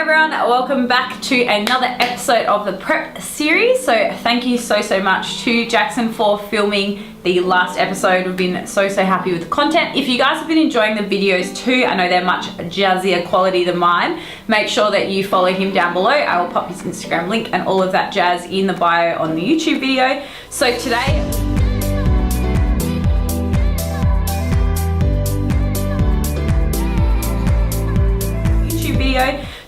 everyone, welcome back to another episode of the prep series. So thank you so much to Jackson for filming the last episode. We've been so happy with the content. If you guys have been enjoying the videos too, I know they're much jazzier quality than mine, make sure that you follow him down below. I will pop his Instagram link and all of that jazz in the bio on the YouTube video. So today,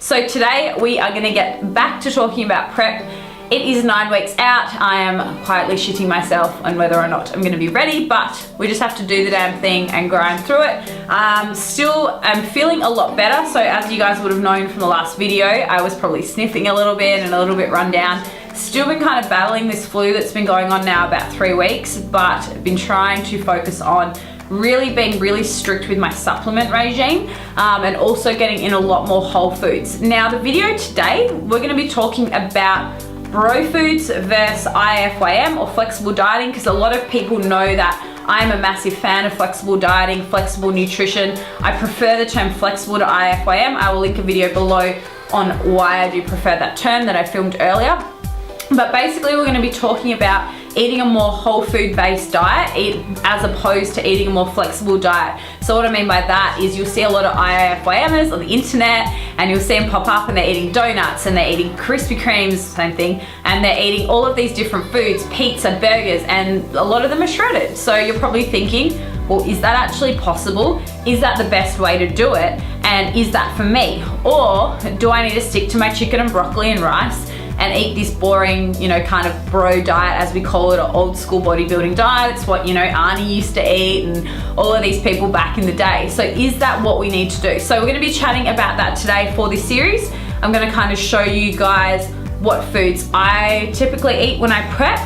So today we are going to get back to talking about prep. It is 9 weeks out. I am quietly shitting myself on whether or not I'm going to be ready, but we just have to do the damn thing and grind through it. Still, I'm feeling a lot better. So as you guys would have known from the last video, I was probably sniffing a little bit and a little bit run down. Still been kind of battling this flu that's been going on now about 3 weeks, but been trying to focus on being really strict with my supplement regime and also getting in a lot more whole foods. Now the video today, we're going to be talking about bro foods versus IFYM or flexible dieting, because a lot of people know that I'm a massive fan of flexible dieting, flexible nutrition. I prefer the term flexible to IFYM. I will link a video below on why I do prefer that term that I filmed earlier. But basically we're going to be talking about eating a more whole food based diet as opposed to eating a more flexible diet. So what I mean by that is you'll see a lot of IFYMers on the internet and you'll see them pop up and they're eating donuts and they're eating Krispy Kremes, same thing, and they're eating all of these different foods, pizza, burgers, and a lot of them are shredded. So you're probably thinking, well, is that actually possible? Is that the best way to do it? And is that for me? Or do I need to stick to my chicken and broccoli and rice and eat this boring, kind of bro diet, as we call it, or old school bodybuilding diet? It's what, Arnie used to eat and all of these people back in the day. So is that what we need to do? So we're gonna be chatting about that today for this series. I'm gonna kind of show you guys what foods I typically eat when I prep.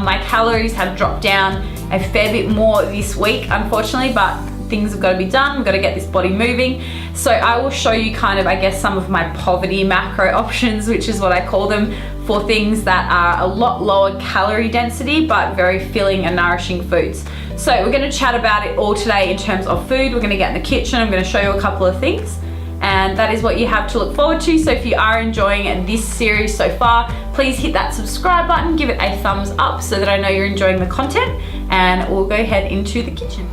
My calories have dropped down a fair bit more this week, unfortunately, but things have got to be done. We've got to get this body moving. So I will show you kind of, I guess, some of my poverty macro options, which is what I call them, for things that are a lot lower calorie density, but very filling and nourishing foods. So we're going to chat about it all today in terms of food. We're going to get in the kitchen. I'm going to show you a couple of things. And that is what you have to look forward to. So if you are enjoying this series so far, please hit that subscribe button, give it a thumbs up so that I know you're enjoying the content, and we'll go head into the kitchen.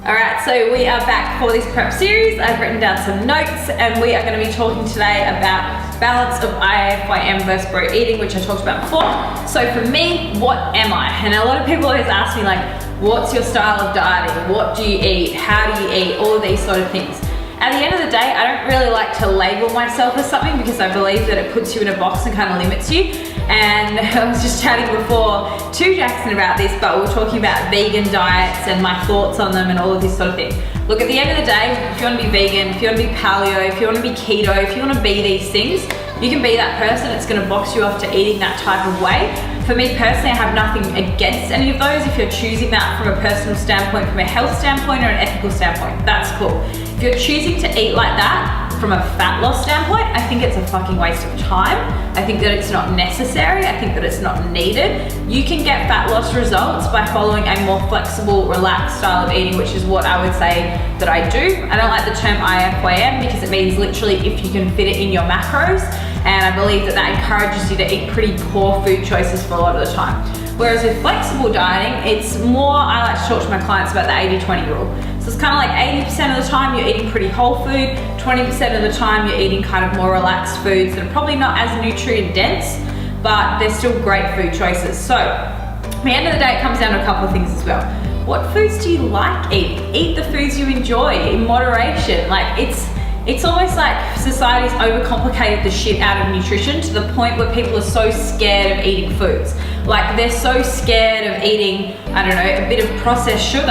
Alright, so we are back for this prep series. I've written down some notes and we are going to be talking today about balance of IFYM versus bro eating, which I talked about before. So for me, what am I? And a lot of people always ask me, like, what's your style of dieting? What do you eat? How do you eat? All of these sort of things. At the end of the day, I don't really like to label myself as something because I believe that it puts you in a box and kind of limits you. And I was just chatting before to Jackson about this, but we were talking about vegan diets and my thoughts on them and all of this sort of thing. Look, at the end of the day, if you want to be vegan, if you want to be paleo, if you want to be keto, if you want to be these things, you can be that person. It's going to box you off to eating that type of way. For me personally, I have nothing against any of those. If you're choosing that from a personal standpoint, from a health standpoint, or an ethical standpoint, that's cool. If you're choosing to eat like that from a fat loss standpoint, I think it's a fucking waste of time. I think that it's not necessary. I think that it's not needed. You can get fat loss results by following a more flexible, relaxed style of eating, which is what I would say that I do. I don't like the term IFYM because it means literally if you can fit it in your macros. And I believe that that encourages you to eat pretty poor food choices for a lot of the time. Whereas with flexible dieting, it's more, I like to talk to my clients about the 80-20 rule. So it's kind of like 80% of the time you're eating pretty whole food, 20% of the time you're eating kind of more relaxed foods that are probably not as nutrient dense, but they're still great food choices. So at the end of the day, it comes down to a couple of things as well. What foods do you like eating? Eat the foods you enjoy in moderation. Like it's almost like society's overcomplicated the shit out of nutrition to the point where people are so scared of eating foods. Like they're so scared of eating, I don't know, a bit of processed sugar,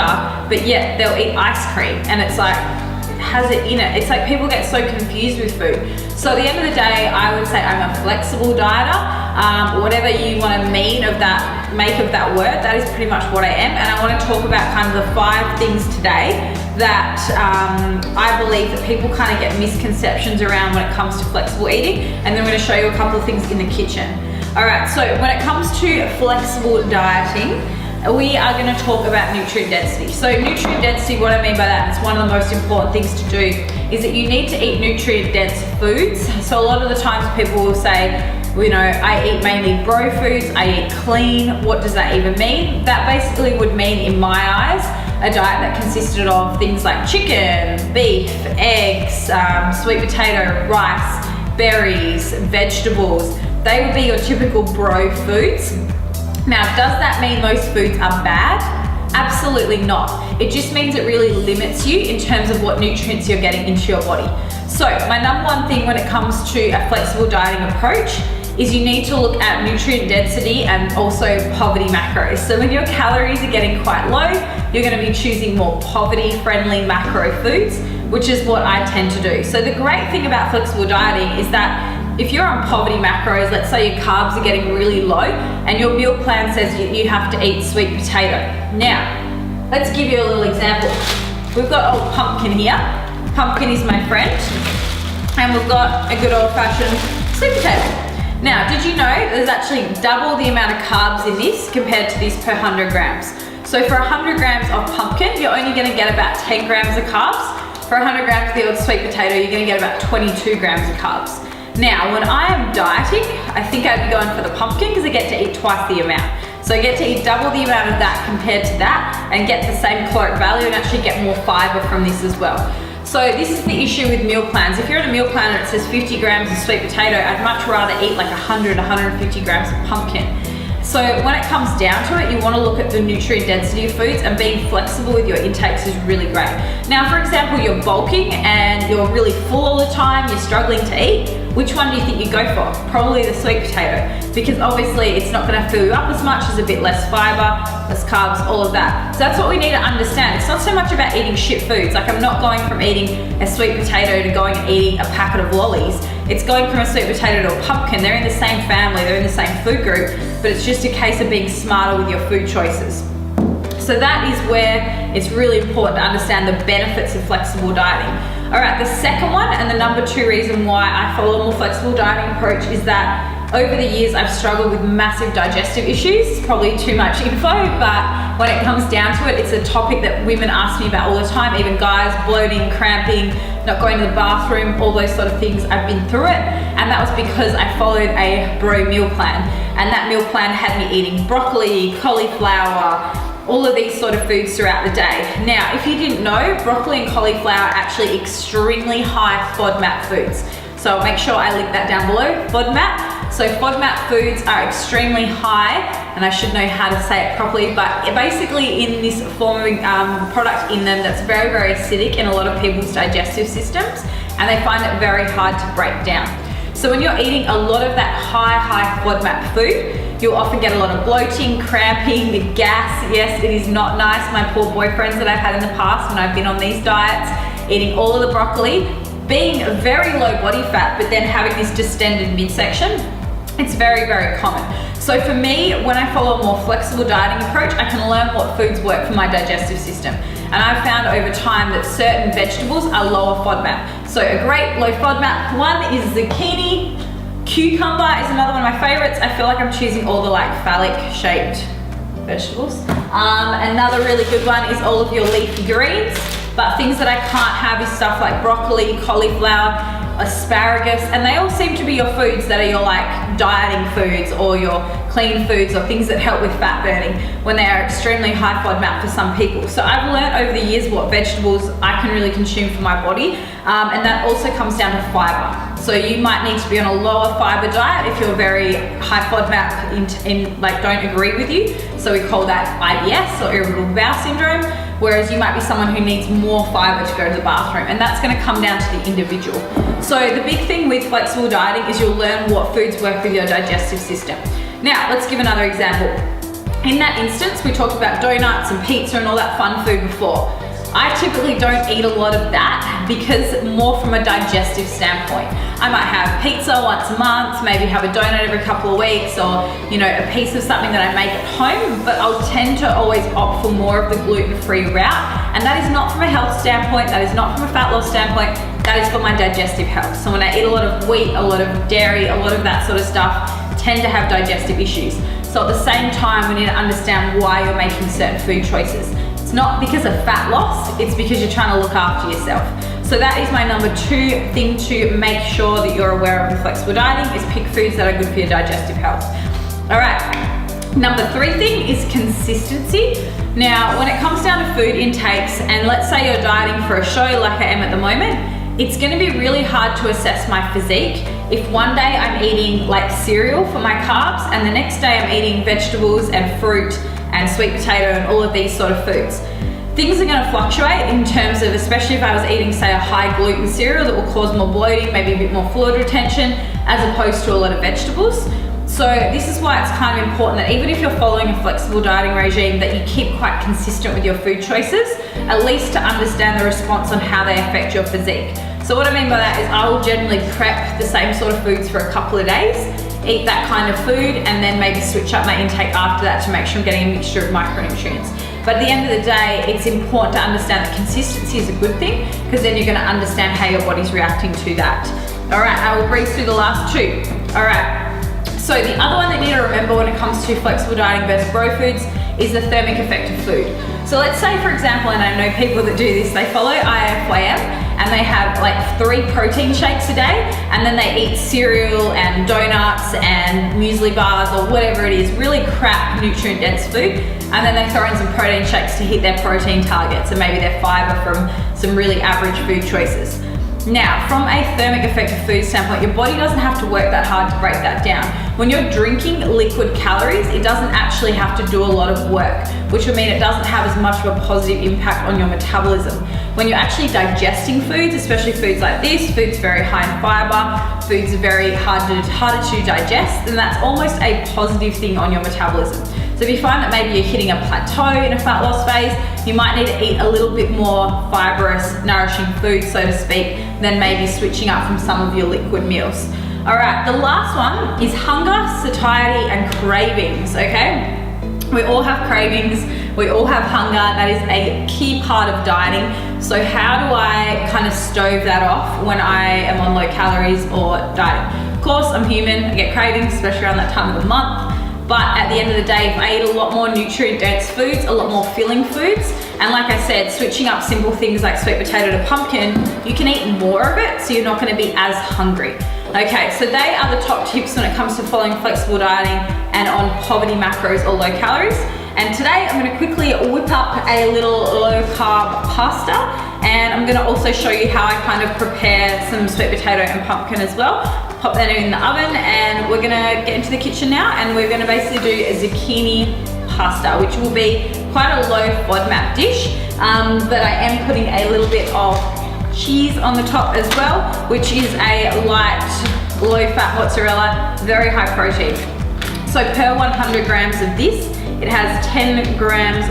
but yet they'll eat ice cream and it's like, has it in it? It's like people get so confused with food. So at the end of the day, I would say I'm a flexible dieter. Whatever you want to make of that word, that is pretty much what I am. And I want to talk about kind of the 5 things today that I believe that people kind of get misconceptions around when it comes to flexible eating. And then I'm going to show you a couple of things in the kitchen. All right, so when it comes to flexible dieting, we are going to talk about nutrient density. So nutrient density, what I mean by that, it's one of the most important things to do, is that you need to eat nutrient dense foods. So a lot of the times people will say, well, you know, I eat mainly bro foods, I eat clean. What does that even mean? That basically would mean, in my eyes, a diet that consisted of things like chicken, beef, eggs, sweet potato, rice, berries, vegetables. They would be your typical bro foods. Now, does that mean those foods are bad? Absolutely not. It just means it really limits you in terms of what nutrients you're getting into your body. So my number one thing when it comes to a flexible dieting approach is you need to look at nutrient density and also poverty macros. So when your calories are getting quite low, you're going to be choosing more poverty-friendly macro foods, which is what I tend to do. So the great thing about flexible dieting is that if you're on poverty macros, let's say your carbs are getting really low and your meal plan says you have to eat sweet potato. Now, let's give you a little example. We've got old Pumpkin here. Pumpkin is my friend. And we've got a good old-fashioned sweet potato. Now, did you know there's actually double the amount of carbs in this compared to this per 100 grams? So for 100 grams of pumpkin, you're only gonna get about 10 grams of carbs. For 100 grams of the old sweet potato, you're gonna get about 22 grams of carbs. Now, when I am dieting, I think I'd be going for the pumpkin because I get to eat twice the amount. So I get to eat double the amount of that compared to that and get the same caloric value and actually get more fiber from this as well. So this is the issue with meal plans. If you're on a meal plan and it says 50 grams of sweet potato, I'd much rather eat like 100, 150 grams of pumpkin. So when it comes down to it, you want to look at the nutrient density of foods, and being flexible with your intakes is really great. Now, for example, you're bulking and you're really full all the time, you're struggling to eat. Which one do you think you go for? Probably the sweet potato, because obviously it's not going to fill you up as much, there's a bit less fiber, less carbs, all of that. So that's what we need to understand. It's not so much about eating shit foods. Like, I'm not going from eating a sweet potato to going and eating a packet of lollies. It's going from a sweet potato to a pumpkin. They're in the same family, they're in the same food group, but it's just a case of being smarter with your food choices. So that is where it's really important to understand the benefits of flexible dieting. All right, the second one and the number two reason why I follow a more flexible dieting approach is that over the years I've struggled with massive digestive issues. It's probably too much info, but when it comes down to it, it's a topic that women ask me about all the time, even guys, bloating, cramping, not going to the bathroom, all those sort of things. I've been through it, and that was because I followed a bro meal plan, and that meal plan had me eating broccoli, cauliflower, all of these sort of foods throughout the day. Now, if you didn't know, broccoli and cauliflower are actually extremely high FODMAP foods. So I'll make sure I link that down below, FODMAP. So FODMAP foods are extremely high, and I should know how to say it properly, but basically in this form of product in them that's very, very acidic in a lot of people's digestive systems, and they find it very hard to break down. So when you're eating a lot of that high FODMAP food, you'll often get a lot of bloating, cramping, the gas. Yes, it is not nice. My poor boyfriends that I've had in the past when I've been on these diets, eating all of the broccoli, being very low body fat, but then having this distended midsection, it's very, very common. So for me, when I follow a more flexible dieting approach, I can learn what foods work for my digestive system. And I've found over time that certain vegetables are lower FODMAP. So a great low FODMAP one is zucchini. Cucumber is another one of my favorites. I feel like I'm choosing all the like phallic shaped vegetables. Another really good one is all of your leafy greens, but things that I can't have is stuff like broccoli, cauliflower, asparagus, and they all seem to be your foods that are your like dieting foods or your clean foods or things that help with fat burning when they are extremely high FODMAP for some people. So I've learned over the years what vegetables I can really consume for my body, and that also comes down to fiber. So you might need to be on a lower fiber diet if you're very high FODMAP like don't agree with you. So we call that IBS or irritable bowel syndrome, whereas you might be someone who needs more fiber to go to the bathroom, and that's going to come down to the individual. So the big thing with flexible dieting is you'll learn what foods work with your digestive system. Now, let's give another example. In that instance, we talked about donuts and pizza and all that fun food before. I typically don't eat a lot of that because more from a digestive standpoint. I might have pizza once a month, maybe have a donut every couple of weeks, or a piece of something that I make at home, but I'll tend to always opt for more of the gluten-free route. And that is not from a health standpoint, that is not from a fat loss standpoint, that is for my digestive health. So when I eat a lot of wheat, a lot of dairy, a lot of that sort of stuff, tend to have digestive issues. So at the same time, we need to understand why you're making certain food choices. It's not because of fat loss, it's because you're trying to look after yourself. So that is my number 2 thing to make sure that you're aware of with flexible dieting, is pick foods that are good for your digestive health. All right, number 3 thing is consistency. Now, when it comes down to food intakes, and let's say you're dieting for a show like I am at the moment, it's gonna be really hard to assess my physique if one day I'm eating like cereal for my carbs and the next day I'm eating vegetables and fruit and sweet potato and all of these sort of foods. Things are gonna fluctuate in terms of, especially if I was eating, say, a high gluten cereal that will cause more bloating, maybe a bit more fluid retention, as opposed to a lot of vegetables. So this is why it's kind of important that even if you're following a flexible dieting regime, that you keep quite consistent with your food choices, at least to understand the response on how they affect your physique. So what I mean by that is I will generally prep the same sort of foods for a couple of days, eat that kind of food, and then maybe switch up my intake after that to make sure I'm getting a mixture of micronutrients. But at the end of the day, it's important to understand that consistency is a good thing, because then you're gonna understand how your body's reacting to that. All right, I will breeze through the last 2. All right. So the other one that you need to remember when it comes to flexible dieting versus bro foods is the thermic effect of food. So let's say, for example, and I know people that do this, they follow IFYM and they have like 3 protein shakes a day, and then they eat cereal and donuts and muesli bars or whatever it is, really crap nutrient dense food, and then they throw in some protein shakes to hit their protein targets and maybe their fiber from some really average food choices. Now, from a thermic effect of food standpoint, your body doesn't have to work that hard to break that down. When you're drinking liquid calories, it doesn't actually have to do a lot of work, which will mean it doesn't have as much of a positive impact on your metabolism. When you're actually digesting foods, especially foods like this, foods very high in fiber, foods very harder to digest, then that's almost a positive thing on your metabolism. So if you find that maybe you're hitting a plateau in a fat loss phase, you might need to eat a little bit more fibrous, nourishing food, so to speak, than maybe switching up from some of your liquid meals. All right, the last one is hunger, satiety, and cravings, okay? We all have cravings, we all have hunger. That is a key part of dieting. So how do I kind of stove that off when I am on low calories or dieting? Of course, I'm human, I get cravings, especially around that time of the month. But at the end of the day, if I eat a lot more nutrient-dense foods, a lot more filling foods, and like I said, switching up simple things like sweet potato to pumpkin, you can eat more of it, so you're not gonna be as hungry. Okay, so they are the top tips when it comes to following flexible dieting and on poverty macros or low calories. And today I'm gonna quickly whip up a little low-carb pasta, and I'm gonna also show you how I kind of prepare some sweet potato and pumpkin as well. Pop that in the oven, and we're gonna get into the kitchen now, and we're gonna basically do a zucchini pasta, which will be quite a low FODMAP dish, but I am putting a little bit of cheese on the top as well, which is a light, low-fat mozzarella, very high protein. So per 100 grams of this, it has 15 grams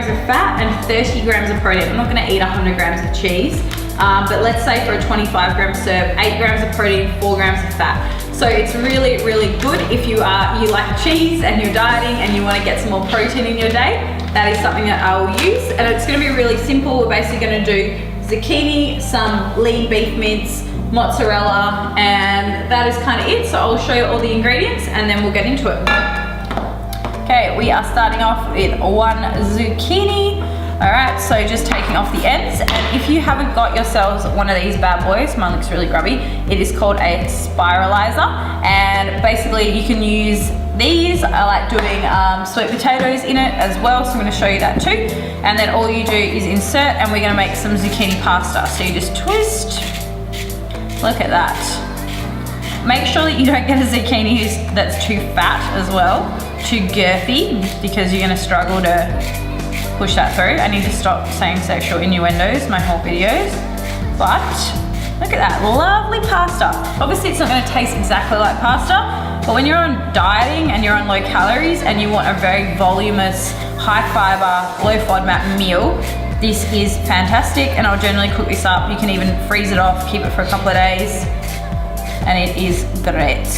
of fat and 30 grams of protein. I'm not gonna eat 100 grams of cheese. But let's say for a 25 gram serve, 8 grams of protein, 4 grams of fat. So it's really, really good if you like cheese and you're dieting and you want to get some more protein in your day. That is something that I will use, and it's going to be really simple. We're basically going to do zucchini, some lean beef mince, mozzarella, and that is kind of it. So I'll show you all the ingredients and then we'll get into it. Okay, we are starting off with 1 zucchini. All right, so just taking off the ends, and if you haven't got yourselves one of these bad boys, mine looks really grubby, it is called a spiralizer, and basically you can use these. I like doing sweet potatoes in it as well, so I'm gonna show you that too. And then all you do is insert, and we're gonna make some zucchini pasta. So you just twist, look at that. Make sure that you don't get a zucchini that's too fat as well, too girthy, because you're gonna struggle to push that through. I need to stop saying sexual innuendos my whole videos, but look at that lovely pasta. Obviously it's not going to taste exactly like pasta, but when you're on dieting and you're on low calories and you want a very voluminous, high fiber, low FODMAP meal, this is fantastic, and I'll generally cook this up. You can even freeze it off, keep it for a couple of days, and it is great.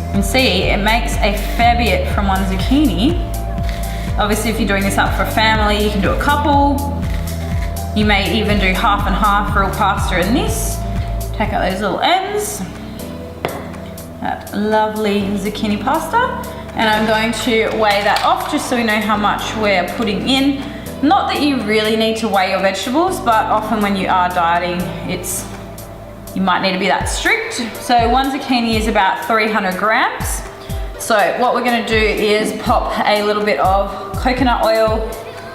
You can see it makes a fair bit from 1 zucchini. Obviously, if you're doing this up for a family, you can do a couple. You may even do half and half real pasta in this. Take out those little ends. lovely zucchini pasta, and I'm going to weigh that off just so we know how much we're putting in. Not that you really need to weigh your vegetables, but often when you are dieting, you might need to be that strict. So one zucchini is about 300 grams. So what we're gonna do is pop a little bit of coconut oil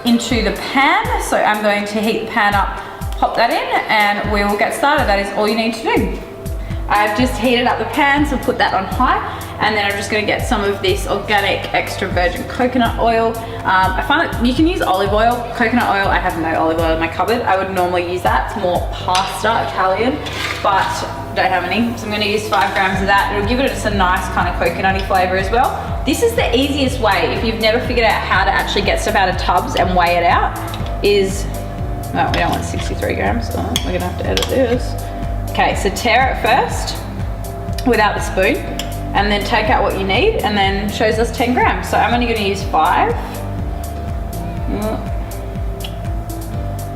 into the pan. So I'm going to heat the pan up, pop that in, and we will get started. That is all you need to do. I've just heated up the pan, so put that on high, and then I'm just gonna get some of this organic extra virgin coconut oil. I find that you can use olive oil. Coconut oil, I have no olive oil in my cupboard. I would normally use that. It's more pasta, Italian, but don't have any. So I'm gonna use 5 grams of that. It'll give it just a nice kind of coconutty flavor as well. This is the easiest way, if you've never figured out how to actually get stuff out of tubs and weigh it out, is, no, we don't want 63 grams. Oh, we're gonna have to edit this. Okay, so tear it first without the spoon, and then take out what you need, and then shows us 10 grams. So I'm only gonna use 5.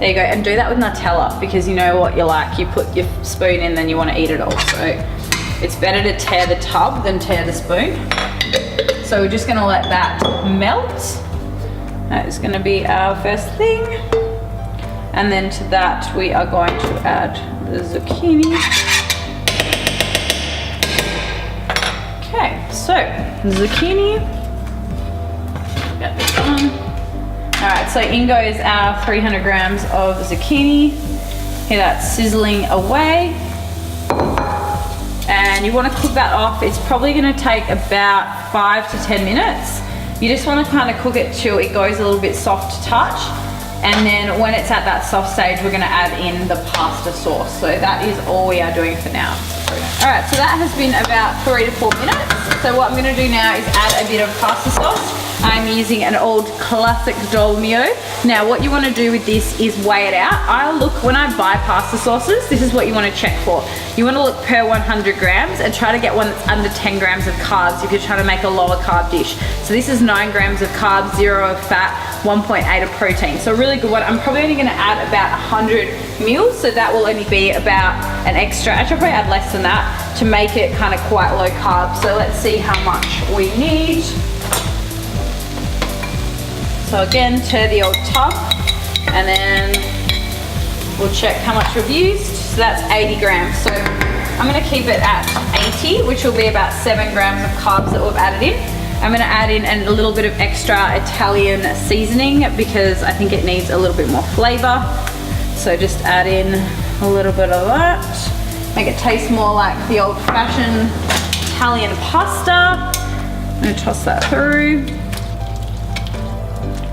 There you go, and do that with Nutella, because you know what you're like, you put your spoon in, then you wanna eat it all. So it's better to tear the tub than tear the spoon. So we're just gonna let that melt. That is gonna be our first thing. And then to that, we are going to add the zucchini. Okay, so zucchini. Get this on. All right, so in goes our 300 grams of zucchini. Hear that sizzling away. And you want to cook that off. It's probably going to take about 5 to 10 minutes. You just want to kind of cook it till it goes a little bit soft to touch. And then when it's at that soft stage, we're gonna add in the pasta sauce. So that is all we are doing for now. All right, so that has been about 3 to 4 minutes. So what I'm gonna do now is add a bit of pasta sauce. I'm using an old classic Dolmio. Now what you wanna do with this is weigh it out. When I buy pasta sauces, this is what you wanna check for. You wanna look per 100 grams and try to get one that's under 10 grams of carbs if you're trying to make a lower carb dish. So this is 9 grams of carbs, 0 of fat, 1.8 of protein. So a really good one. I'm probably only gonna add about 100 mils, so that will only be about an extra, actually I'll probably add less than that to make it kind of quite low carb. So let's see how much we need. So again, tear the old tub, and then we'll check how much we've used. So that's 80 grams. So I'm gonna keep it at 80, which will be about 7 grams of carbs that we've added in. I'm gonna add in a little bit of extra Italian seasoning because I think it needs a little bit more flavor. So just add in a little bit of that. Make it taste more like the old-fashioned Italian pasta. I'm gonna toss that through.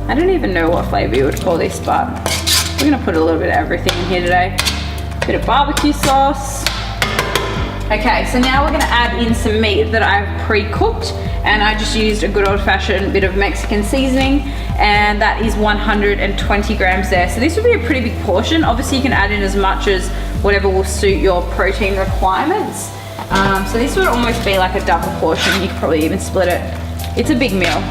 I don't even know what flavor you would call this, but we're gonna put a little bit of everything in here today. Bit of barbecue sauce. Okay, so now we're gonna add in some meat that I've pre-cooked, and I just used a good old-fashioned bit of Mexican seasoning, and that is 120 grams there. So this would be a pretty big portion. Obviously you can add in as much as whatever will suit your protein requirements. So this would almost be like a double portion. You could probably even split it. It's a big meal.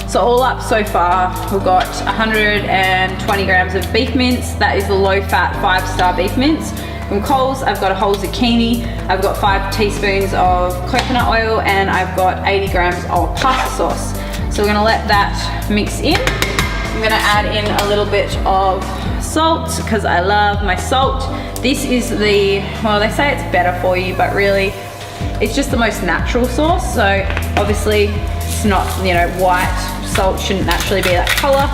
So all up so far, we've got 120 grams of beef mince. That is the low-fat 5-star beef mince. From Coles, I've got a whole zucchini, I've got 5 teaspoons of coconut oil, and I've got 80 grams of pasta sauce. So we're gonna let that mix in. I'm gonna add in a little bit of salt because I love my salt. This is well, they say it's better for you, but really it's just the most natural sauce. So obviously it's not, white. Salt shouldn't naturally be that color.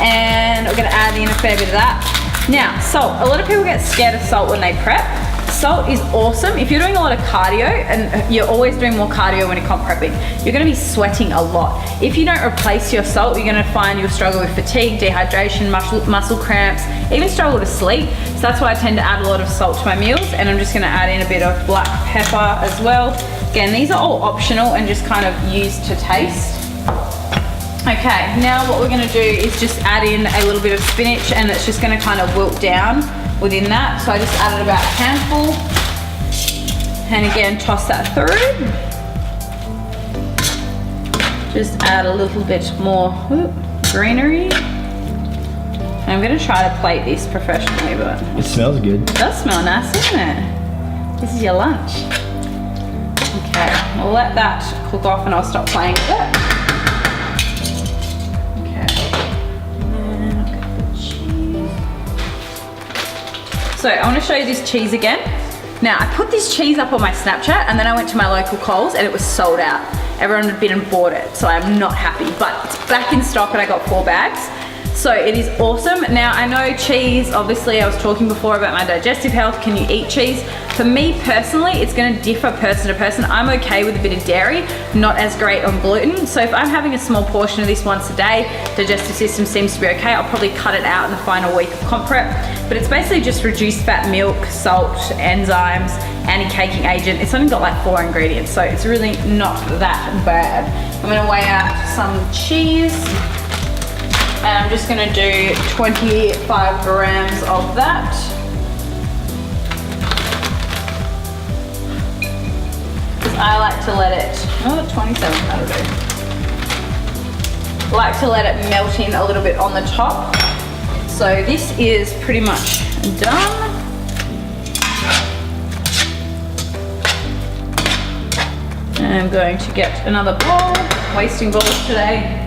And we're gonna add in a fair bit of that. Now, salt. A lot of people get scared of salt when they prep. Salt is awesome. If you're doing a lot of cardio, and you're always doing more cardio when you're comp prepping, you're gonna be sweating a lot. If you don't replace your salt, you're gonna find you'll struggle with fatigue, dehydration, muscle cramps, even struggle to sleep. So that's why I tend to add a lot of salt to my meals, and I'm just gonna add in a bit of black pepper as well. Again, these are all optional and just kind of used to taste. Okay, now what we're gonna do is just add in a little bit of spinach, and it's just gonna kind of wilt down within that. So I just added about a handful, and again, toss that through. Just add a little bit more greenery. And I'm gonna try to plate this professionally, but it smells good. It does smell nice, doesn't it? This is your lunch. Okay, we'll let that cook off and I'll stop playing with it. Okay. And I'll get the cheese. So I want to show you this cheese again. Now I put this cheese up on my Snapchat and then I went to my local Coles and it was sold out. Everyone had been and bought it, so I'm not happy, but it's back in stock and I got 4 bags. So it is awesome. Now I know cheese, obviously I was talking before about my digestive health, can you eat cheese? For me personally, it's gonna differ person to person. I'm okay with a bit of dairy, not as great on gluten. So if I'm having a small portion of this once a day, digestive system seems to be okay, I'll probably cut it out in the final week of comp prep. But it's basically just reduced fat milk, salt, enzymes, anti-caking agent. It's only got like 4 ingredients, so it's really not that bad. I'm gonna weigh out some cheese. And I'm just gonna do 25 grams of that. Because I like to let it, 27, that'll do. I like to let it melt in a little bit on the top. So this is pretty much done. And I'm going to get another bowl, wasting bowls today.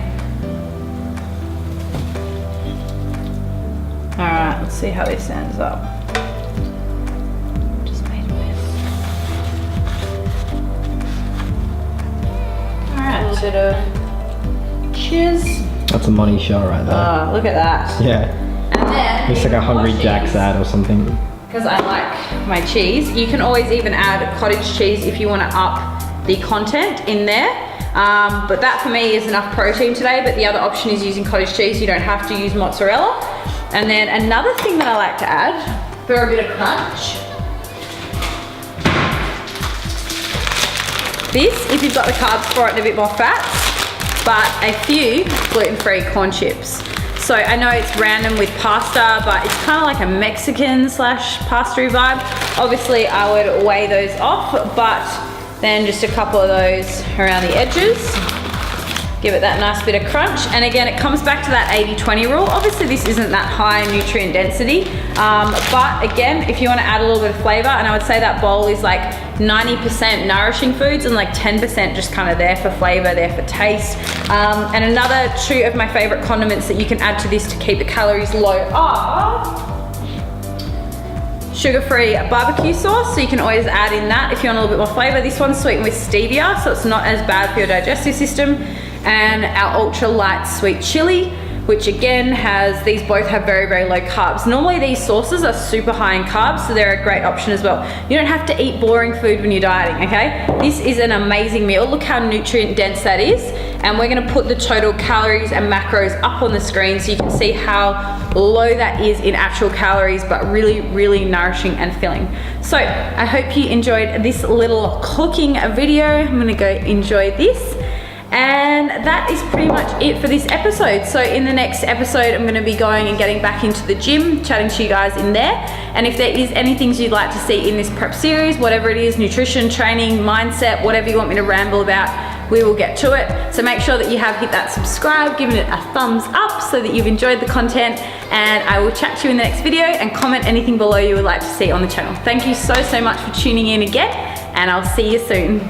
Alright, let's see how this ends up. Just made a mess. Alright, a little bit of cheers. That's a money shot right there. Oh, look at that. Yeah. And then looks like a Hungry Jack's ad or something. Because I like my cheese. You can always even add cottage cheese if you want to up the content in there. But that for me is enough protein today, but the other option is using cottage cheese. You don't have to use mozzarella. And then another thing that I like to add for a bit of crunch. This, if you've got the carbs for it and a bit more fats, but a few gluten-free corn chips. So I know it's random with pasta, but it's kind of like a Mexican / pasta vibe. Obviously I would weigh those off, but then just a couple of those around the edges. Give it that nice bit of crunch. And again, it comes back to that 80-20 rule. Obviously this isn't that high nutrient density, but again, if you want to add a little bit of flavor, and I would say that bowl is like 90% nourishing foods and like 10% just kind of there for flavor, there for taste. And another 2 of my favorite condiments that you can add to this to keep the calories low are sugar-free barbecue sauce, so you can always add in that if you want a little bit more flavor. This one's sweetened with stevia, so it's not as bad for your digestive system. And our ultra light sweet chili, which again these both have very, very low carbs. Normally these sauces are super high in carbs, so they're a great option as well. You don't have to eat boring food when you're dieting, okay? This is an amazing meal. Look how nutrient dense that is. And we're gonna put the total calories and macros up on the screen so you can see how low that is in actual calories, but really, really nourishing and filling. So I hope you enjoyed this little cooking video. I'm gonna go enjoy this. And that is pretty much it for this episode. So in the next episode, I'm gonna be going and getting back into the gym, chatting to you guys in there. And if there is any things you'd like to see in this prep series, whatever it is, nutrition, training, mindset, whatever you want me to ramble about, we will get to it. So make sure that you have hit that subscribe, given it a thumbs up so that you've enjoyed the content, and I will chat to you in the next video, and comment anything below you would like to see on the channel. Thank you so, so much for tuning in again, and I'll see you soon.